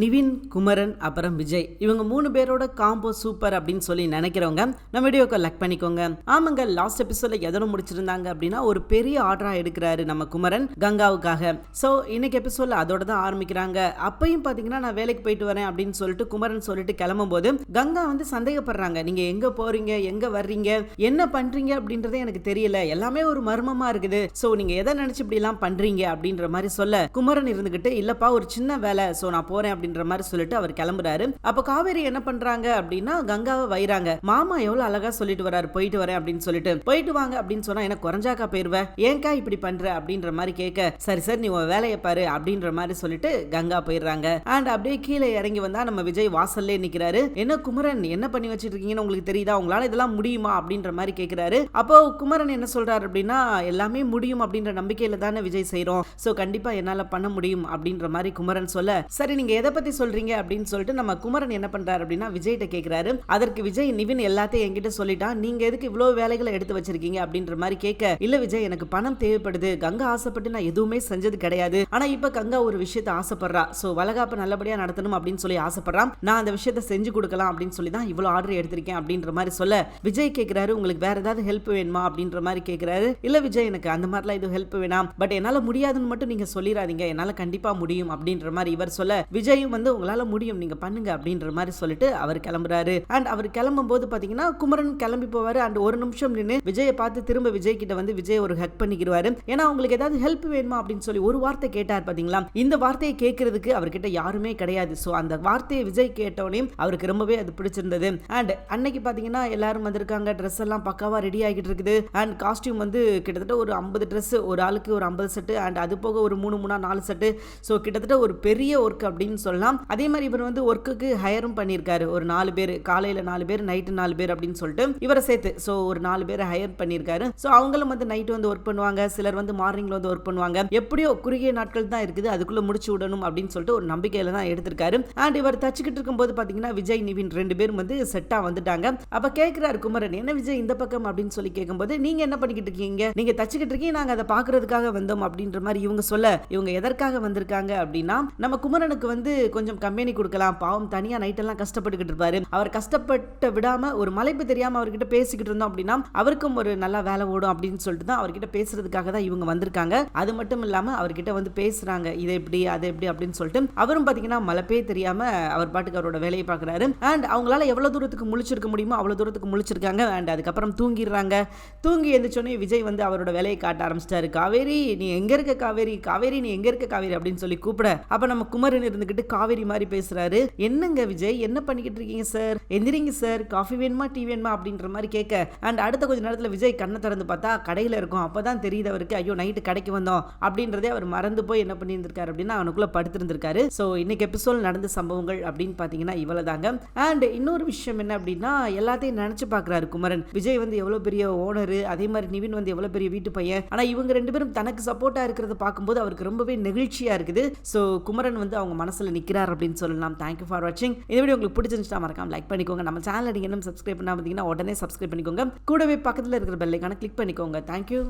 நிவின், குமரன், அப்புறம் விஜய், இவங்க 3 பேரோட காம்போ சூப்பர் அப்படின்னு சொல்லி நினைக்கிறவங்க நம்ம வீடியோக்கு லைக் பண்ணிக்கோங்க. ஆமாங்க, லாஸ்ட் எபிசோட்ல எதோட முடிச்சிருந்தாங்க அப்படின்னா ஒரு பெரிய ஆர்டரா எடுக்கிறாரு நம்ம குமரன் கங்காவுக்காக. ஸோ இன்னைக்கு எபிசோட்ல அதோட தான் ஆரம்பிக்கிறாங்க. அப்பயும் பாத்தீங்கன்னா நான் வேலைக்கு போயிட்டு வரேன் அப்படின்னு சொல்லிட்டு குமரன் சொல்லிட்டு கிளம்பும் போது கங்கா வந்து சந்தேகப்படுறாங்க. நீங்க எங்க போறீங்க, எங்க வர்றீங்க, என்ன பண்றீங்க அப்படின்றதே எனக்கு தெரியல, எல்லாமே ஒரு மர்மமா இருக்குது. ஸோ நீங்க எதை நினைச்சு இப்படி எல்லாம் பண்றீங்க அப்படின்ற மாதிரி சொல்ல குமரன் இருந்துகிட்டு இல்லப்பா ஒரு சின்ன வேலை, ஸோ நான் போறேன் அப்படின்ற மாதிரி சொல்லிட்டு அவர் கிளம்புறாரு. அப்ப காவேரி என்ன பண்றாங்க அப்படின்னா கங்காவை வைறாங்க. மாமா எவ்வளவு அழகா சொல்லிட்டு வராரு, போயிட்டு வரேன் அப்படின்னு சொல்லிட்டு. போயிட்டு வாங்க அப்படின்னு சொன்னா என்ன குறைஞ்சாக்கா போயிருவ, ஏன்கா இப்படி பண்ற அப்படின்ற மாதிரி கேட்க, சரி சரி நீ உன் வேலையை பாரு அப்படின்ற மாதிரி சொல்லிட்டு கங்கா போயிடுறாங்க. அண்ட் அப்படியே கீழே இறங்கி வந்தா நம்ம விஜய் வாசல்லே நிக்கிறாரு. என்ன குமரன் என்ன பண்ணி வச்சிட்டு இருக்கீங்கன்னு உங்களுக்கு தெரியுதா, உங்களால இதெல்லாம் முடியுமா அப்படின்ற மாதிரி கேட்கிறாரு. அப்போ குமரன் என்ன சொல்றாரு அப்படின்னா எல்லாமே முடியும் அப்படின்ற நம்பிக்கையில தானே விஜய் செய்யறோம், சோ கண்டிப்பா என்னால பண்ண முடியும் அப்படின்ற மாதிரி குமரன் சொல்ல, சரி நீங்க எதை பத்தி சொல்றீங்க அப்படின்னு சொல்லிட்டு நம்ம குமரன் என்ன பண்றாரு அப்படின்னா விஜய்கிட்ட கேட்கிறாரு. அதற்கு விஜய் நிவின் எல்லாத்தையும் என்கிட்ட சொல்லிட்டான், நீங்க எதுக்கு இவ்வளவு வேலைகளை எடுத்து வச்சிருக்கீங்க அப்படின்ற மாதிரி கேட்க, இல்ல விஜய் எனக்கு பணம் தேவைப்படுது, கங்கா ஆசைப்பட்டு நான் எதுவுமே செஞ்சது கிடையாது, ஆனா இப்ப கங்கா ஒரு விஷயத்தை ஆசைப்படுறா, சோ வளகாப்ப நல்லபடியா நடத்தணும் அப்படின்னு சொல்லி ஆசைப்படுறான், நான் அந்த விஷயத்தை செஞ்சு கொடுக்கலாம் அப்படின்னு சொல்லி தான் இவ்வளவு ஆர்டர் எடுத்திருக்கேன் அப்படின்ற மாதிரி சொல்ல, விஜய் கேட்கிறாரு உங்களுக்கு வேற ஏதாவது ஹெல்ப் வேணுமா அப்படின்ற மாதிரி கேட்கிறாரு. இல்ல விஜய் எனக்கு அந்த மாதிரிலாம் எதுவும் ஹெல்ப் வேணாம், பட் என்னால முடியாதுன்னு மட்டும் நீங்க சொல்லிடாதீங்க, என்னால கண்டிப்பா முடியும் அப்படின்ற மாதிரி இவர் சொல்ல, விஜயும் வந்து உங்களால முடியும் நீங்க பண்ணுங்க அப்படின்ற மாதிரி சொல்லிட்டு அவர் கிளம்புறாரு. அண்ட் அவர் கிளம்பும் போது பாத்தீங்கன்னா குமரன் கிளம்பி போவாரு. அண்ட் ஒரு நிமிஷம் நின்று விஜயை பார்த்து திரும்ப விஜய் கிட்ட வந்து விஜய் ஒரு ஹக் பண்ணிக்கிறாரு. ஏன்னா உங்களுக்கு ஏதாவது ஹெல்ப் வேணுமா அப்படின்னு சொல்லி ஒரு வார்த்தை கேட்டார் பாத்தீங்களா, இந்த வார்த்தையை கேட்கறதுக்கு அவர்கிட்ட யாருமே கிடையாது. சோ அந்த வார்த்தையை விஜய் கேட்டோனே அவருக்கு ரொம்பவே அது பிடிச்சிருந்தது. அண்ட் அன்னைக்கு பாத்தீங்கன்னா எல்லாரும் வந்திருக்காங்க, ட்ரெஸ் எல்லாம் பக்காவா ரெடி ஆகிட்டு இருக்குது. அண்ட் காஸ்டியூம் வந்து கிட்டத்தட்ட ஒரு 50 ட்ரெஸ், ஒரு ஆளுக்கு ஒரு 50 செட்டு, அண்ட் அது போக ஒரு 4 செட்டு. ஸோ கிட்டத்தட்ட ஒரு பெரிய ஒர்க் அப்படின்னு சொல்லலாம். அதே மாதிரி இவர் வந்து ஒர்க்குக்கு ஹயரும் பண்ணியிருக்காரு. ஒரு 4 பேர், காலையில் 4 பேர், நைட்டு 4 பேர் அப்படின்னு சொல்லிட்டு இவரை சேர்த்து ஸோ ஒரு 4 பேரை ஹயர் பண்ணியிருக்காரு. ஸோ அவங்களும் வந்து நைட்டு வந்து ஒர்க் பண்ணுவாங்க, சிலர் வந்து மார்னிங்ல வந்து ஒர்க் பண்ணுவாங்க. எப்படியோ குறுகிய நாட்கள் தான் இருக்குது, அதுக்குள்ள முடிச்சு விடணும் அப்படின்னு சொல்லிட்டு ஒரு நம்பிக்கையில தான் எடுத்திருக்காரு. அண்ட் இவர் தச்சுக்கிட்டு இருக்கும் போது பாத்தீங்கன்னா விஜய் நிவின் 2 பேரும் வந்து செட்டா வந்துட்டாங்க. அப்ப கேட்கிறாரு குமரன், என்ன விஜய் இந்த பக்கம் அப்படின்னு சொல்லி கேட்கும்போது, நீங்க என்ன பண்ணிக்கிட்டு இருக்கீங்க, நீங்க தச்சுக்கிட்டு இருக்கீங்க, நாங்க அதை பாக்குறதுக்காக வந்தோம் அப்படின்ற மாதிரி இவங்க சொல்ல, இவங்க எதற்காக வந்திருக்காங்க அப்படின்னா நம்ம குமரனுக்கு வந்து கொஞ்சம் கம்பெனி கொடுக்கலாம், பாவம் தனியா நைட் எல்லாம் கஷ்டப்பட்டுக்கிட்டு இருப்பாரு, அவர் கஷ்டப்பட்டு விடாம ஒரு மலைப்பு தெரியாம அவர்கிட்ட பேசிக்கிட்டு இருந்தோம் அப்படின்னா அவருக்கும் ஒரு நல்ல வேலை ஓடும் அப்படின்னு சொல்லிட்டு தான் அவர்கிட்ட பேசுறதுக்காக தான் இவங்க வந்திருக்காங்க. அது மட்டும் இல்லாம அவர்கிட்ட வந்து பேசுறாங்க, இது எப்படி அது எப்படி அப்படின்னு சொல்லிட்டு அவரும் பாத்தீங்கன்னா மலைப்பே தெரியாம அவர் பாட்டுக்கு அவரோட வேலையை பார்க்கறாரு. அண்ட் அவங்களால எவ்வளவு தூரத்துக்கு முழிச்சிருக்க முடியுமோ அவ்வளவு தூரத்துக்கு முழிச்சிருக்காங்க. அண்ட் அதுக்கப்புறம் தூங்கிடுறாங்க. தூங்கி எழுந்திரிச்சோன்னே விஜய் வந்து அவரோட வேலையை காட்ட ஆரம்பிச்சிட்டாரு. காவேரி நீ எங்க இருக்க, காவேரி காவேரி நீ எங்க இருக்க காவேரி அப்படின்னு சொல்லி கூப்பிட, அப்ப நம்ம குமரன் இருந்துகிட்டு காவேரி மாதிரி பேசுறாரு. என்னங்க விஜய் என்ன பண்ணிக்கிட்டு இருக்கீங்க சார், எந்திரிங்க சார், காஃபி வேணுமா டீ வேணுமா அப்படின்ற மாதிரி கேட்க, அண்ட் அடுத்த கொஞ்ச நேரத்தில் விஜய் கண்ணை திறந்து பார்த்தா கடையில் இருக்கும். அப்பதான் தெரியுது அவருக்கு, ஐயோ நைட்டு கடைக்கு வந்தோம் அப்படின்றதே அவர் மறந்து போய் என்ன பண்ணியிருந்திருக்காரு அப்படின்னா அவனுக்குள்ள படுத்திருந்திருக்காரு. ஸோ இன்னைக்கு எபிசோட் நடந்த சம்பவங்கள் அப்படின்னு பார்த்தீங்கன்னா இவ்வளவுதாங்க. அண்ட் இன்னொரு விஷயம் என்ன அப்படின்னா எல்லாத்தையும் நினைச்சு பார்க்குறாரு குமரன். விஜய் வந்து எவ்வளோ பெரிய ஓனரு, அதே மாதிரி நிவின் வந்து எவ்வளோ பெரிய வீட்டு பையன், ஆனால் இவங்க 2 பேரும் தனக்கு சப்போர்ட்டா இருக்கிறத பார்க்கும்போது அவருக்கு ரொம்பவே நெகிழ்ச்சியா இருக்குது. ஸோ குமரன் வந்து அவங்க மனசுல நிற்கிறார் அப்படின்னு சொல்லலாம். தேங்க்யூ ஃபார் வாட்சிங். இந்த வீடியோ உங்களுக்கு பிடிச்சிருந்துச்சா மறக்காம லைக் பண்ணிக்கோங்க. நம்ம சேனல் நீங்க இன்னும் சப்ஸ்கிரைப் பண்ணாம இருந்தீங்கன்னா உடனே சப்ஸ்கிரைப் பண்ணிக்கோங்க. கூடவே பக்கத்தில் இருக்கிற பெல் ஐகானை கிளிக் பண்ணிக்கோங்க. தேங்க்யூ.